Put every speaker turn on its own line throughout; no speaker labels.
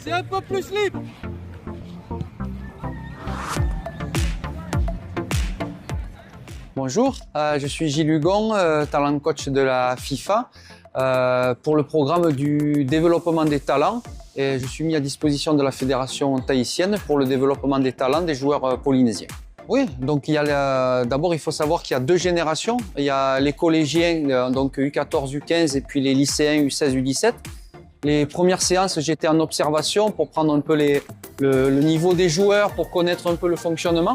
C'est un peu plus libre.
Bonjour, je suis Gilles Hugon, talent coach de la FIFA pour le programme du développement des talents. Et je suis mis à disposition de la fédération tahitienne pour le développement des talents des joueurs polynésiens. Oui, donc d'abord il faut savoir qu'il y a deux générations. Il y a les collégiens, donc U14, U15 et puis les lycéens U16, U17. Les premières séances, j'étais en observation pour prendre un peu le niveau des joueurs, pour connaître un peu le fonctionnement.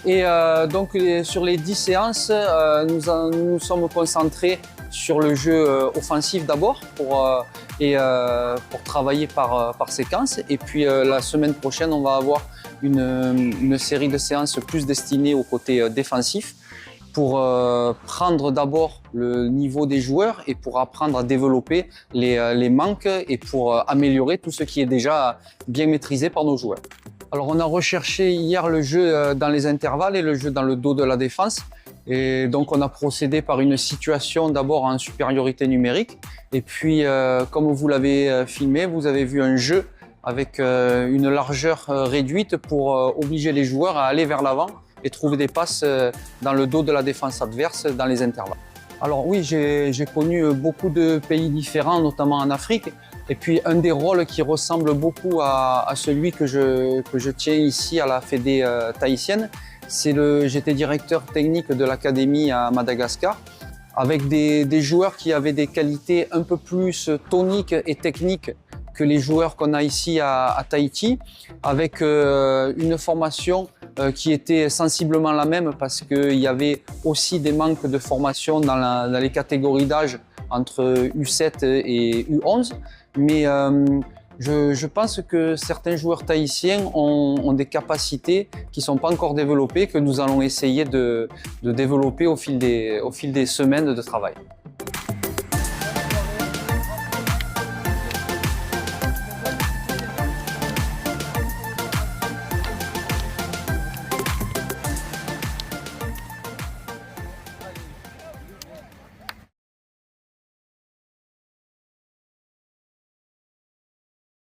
Et donc sur les 10 séances, nous sommes concentrés sur le jeu offensif d'abord pour travailler par séquence. Et puis la semaine prochaine, on va avoir une série de séances plus destinées au côté défensif pour prendre d'abord le niveau des joueurs et pour apprendre à développer les manques et pour améliorer tout ce qui est déjà bien maîtrisé par nos joueurs. Alors on a recherché hier le jeu dans les intervalles et le jeu dans le dos de la défense. Et donc on a procédé par une situation d'abord en supériorité numérique. Et puis comme vous l'avez filmé, vous avez vu un jeu avec une largeur réduite pour obliger les joueurs à aller vers l'avant et trouver des passes dans le dos de la défense adverse dans les intervalles. Alors oui, j'ai connu beaucoup de pays différents, notamment en Afrique. Et puis un des rôles qui ressemble beaucoup à celui que je tiens ici à la Fédé tahitienne, j'étais directeur technique de l'académie à Madagascar, avec des joueurs qui avaient des qualités un peu plus toniques et techniques que les joueurs qu'on a ici à Tahiti, avec une formation qui était sensiblement la même parce qu'il y avait aussi des manques de formation dans les catégories d'âge entre U7 et U11. Mais je pense que certains joueurs tahitiens ont des capacités qui ne sont pas encore développées, que nous allons essayer de développer au fil des semaines de travail.